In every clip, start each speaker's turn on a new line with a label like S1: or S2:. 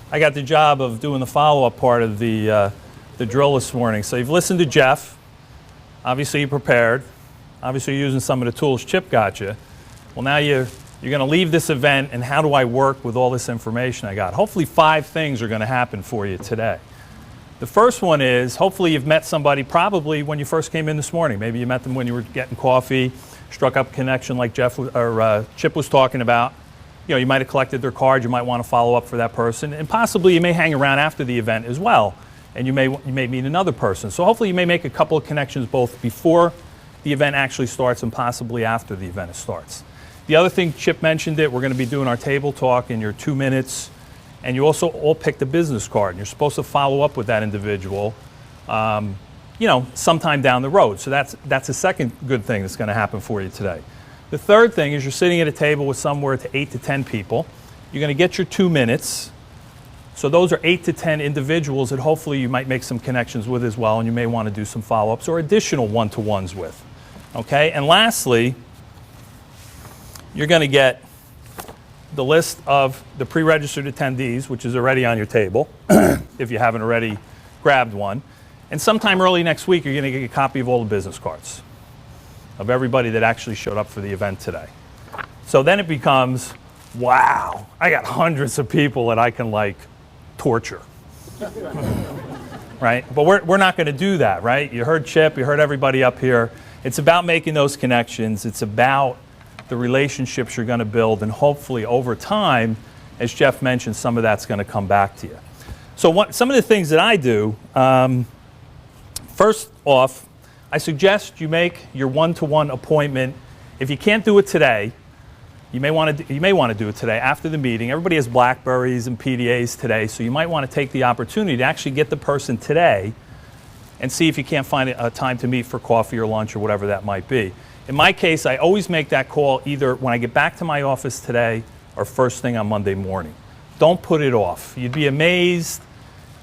S1: I got the job of doing the follow-up part of the drill this morning. So you've listened to Jeff. Obviously you prepared. Obviously you're using some of the tools Chip got you. Well, now you're going to leave this event, and how do I work with all this information I got? Hopefully 5 things are going to happen for you today. The first one is, hopefully you've met somebody probably when you first came in this morning. Maybe you met them when you were getting coffee, struck up a connection like Chip was talking about. You know, you might have collected their card, you might want to follow up for that person, and possibly you may hang around after the event as well, and you may meet another person. So hopefully you may make a couple of connections both before the event actually starts and possibly after the event starts. The other thing, Chip mentioned it, we're going to be doing our table talk in your 2 minutes, and you also all picked a business card, and you're supposed to follow up with that individual, you know, sometime down the road. So that's a second good thing that's going to happen for you today. The third thing is you're sitting at a table with somewhere to 8 to 10 people. You're going to get your 2 minutes. So those are 8 to 10 individuals that hopefully you might make some connections with as well, and you may want to do some follow-ups or additional one-to-ones with. Okay, and lastly, you're going to get the list of the pre-registered attendees, which is already on your table, if you haven't already grabbed one. And sometime early next week, you're going to get a copy of all the business cards of everybody that actually showed up for the event today. So then it becomes, wow, I got hundreds of people that I can like torture, right? But we're not going to do that, right? You heard Chip, you heard everybody up here. It's about making those connections. It's about the relationships you're going to build, and hopefully over time, as Jeff mentioned, some of that's going to come back to you. So some of the things that I do, first off, I suggest you make your one-to-one appointment. If you can't do it today, you may want to do it today after the meeting. Everybody has BlackBerries and PDAs today, so you might want to take the opportunity to actually get the person today and see if you can't find a time to meet for coffee or lunch or whatever that might be. In my case, I always make that call either when I get back to my office today or first thing on Monday morning. Don't put it off. You'd be amazed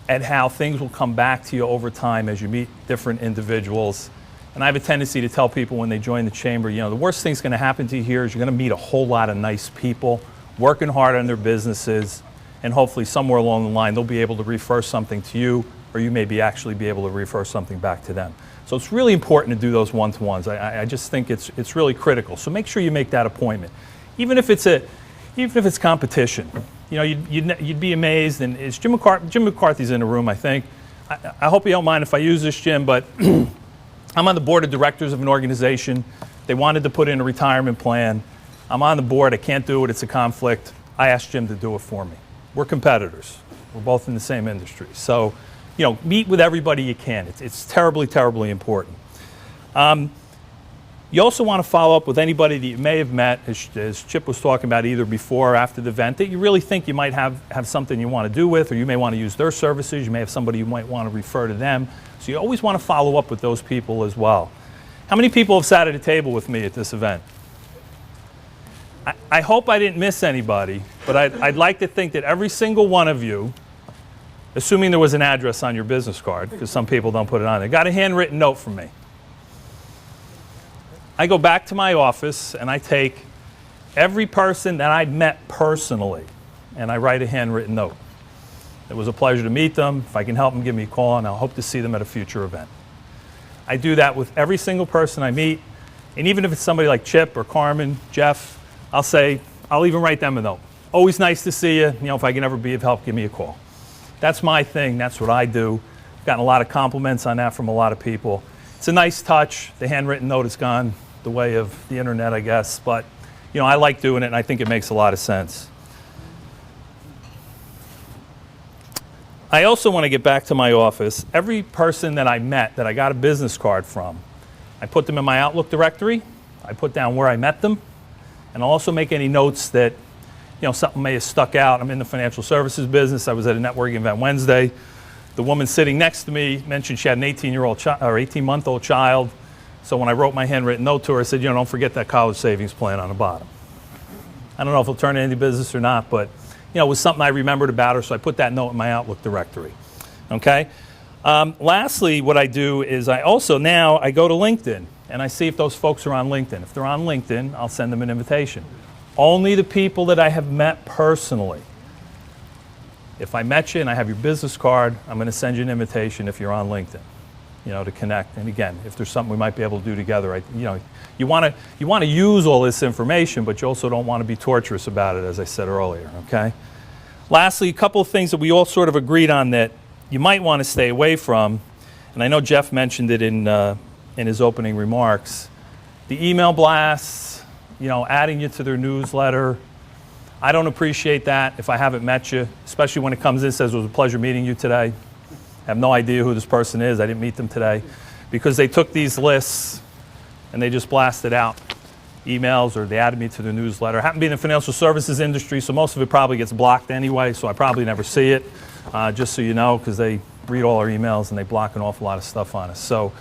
S1: at how things will come back to you over time as you meet different individuals. And I have a tendency to tell people when they join the chamber, you know, the worst thing's going to happen to you here is you're going to meet a whole lot of nice people working hard on their businesses, and hopefully somewhere along the line they'll be able to refer something to you, or you may actually be able to refer something back to them. So it's really important to do those one-to-ones. I just think it's really critical. So make sure you make that appointment, even if it's competition. You know, you'd be amazed. And it's Jim McCarthy's in the room, I think. I hope you don't mind if I use this, Jim, but I'm on the board of directors of an organization. They wanted to put in a retirement plan. I'm on the board. I can't do it. It's a conflict. I asked Jim to do it for me. We're competitors. We're both in the same industry. So, you know, meet with everybody you can. It's terribly, terribly important. You also want to follow up with anybody that you may have met, as Chip was talking about, either before or after the event, that you really think you might have something you want to do with, or you may want to use their services. You may have somebody you might want to refer to them. So you always want to follow up with those people as well. How many people have sat at a table with me at this event? I hope I didn't miss anybody, but I'd like to think that every single one of you, assuming there was an address on your business card, because some people don't put it on there, got a handwritten note from me. I go back to my office and I take every person that I'd met personally and I write a handwritten note. It was a pleasure to meet them. If I can help them, give me a call, and I'll hope to see them at a future event. I do that with every single person I meet, and even if it's somebody like Chip or Carmen, Jeff, I'll even write them a note. Always nice to see you. You know, if I can ever be of help, give me a call. That's my thing. That's what I do. I've gotten a lot of compliments on that from a lot of people. It's a nice touch. The handwritten note is gone the way of the internet, I guess, but you know, I like doing it, and I think it makes a lot of sense. I also want to get back to my office. Every person that I met that I got a business card from, I put them in my Outlook directory. I put down where I met them, and I'll also make any notes that, you know, something may have stuck out. I'm in the financial services business. I was at a networking event Wednesday. The woman sitting next to me mentioned she had an 18-month-old child. So when I wrote my handwritten note to her, I said, you know, don't forget that college savings plan on the bottom. I don't know if it'll turn into any business or not, but you know, it was something I remembered about her, so I put that note in my Outlook directory. Okay. Lastly, what I do is I go to LinkedIn and I see if those folks are on LinkedIn. If they're on LinkedIn, I'll send them an invitation. Only the people that I have met personally. If I met you and I have your business card, I'm going to send you an invitation if you're on LinkedIn, to connect. And again, if there's something we might be able to do together, you want to use all this information, but you also don't want to be torturous about it, as I said earlier, okay? Lastly, a couple of things that we all sort of agreed on that you might want to stay away from, and I know Jeff mentioned it in his opening remarks. The email blasts, adding you to their newsletter. I don't appreciate that if I haven't met you, especially when it comes in and says it was a pleasure meeting you today. I have no idea who this person is. I didn't meet them today. Because they took these lists and they just blasted out emails, or they added me to their newsletter. I happen to be in the financial services industry, so most of it probably gets blocked anyway, so I probably never see it, just so you know, because they read all our emails and they block an awful lot of stuff on us. So,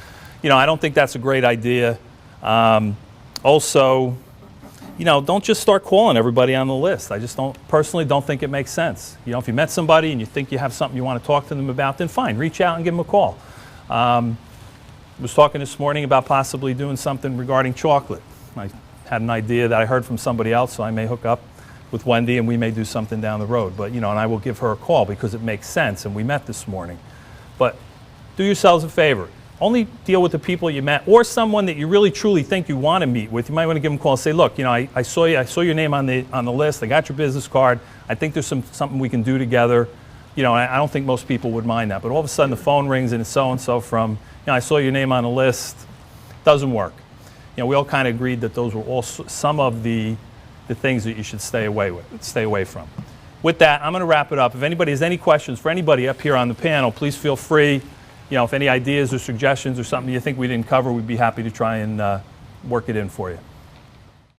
S1: I don't think that's a great idea. Also, don't just start calling everybody on the list. I just personally don't think it makes sense. If you met somebody and you think you have something you want to talk to them about, then fine, reach out and give them a call. I was talking this morning about possibly doing something regarding chocolate. I had an idea that I heard from somebody else, so I may hook up with Wendy and we may do something down the road. But, and I will give her a call because it makes sense, and we met this morning. But do yourselves a favor. Only deal with the people you met, or someone that you really truly think you want to meet with. You might want to give them a call and say, look, I saw your name on the list. I got your business card. I think there's something we can do together. I don't think most people would mind that. But all of a sudden the phone rings and it's so-and-so from, I saw your name on the list. Doesn't work. We all kind of agreed that those were all some of the things that you should stay away from. With that, I'm going to wrap it up. If anybody has any questions for anybody up here on the panel, please feel free. If any ideas or suggestions or something you think we didn't cover, we'd be happy to try and work it in for you.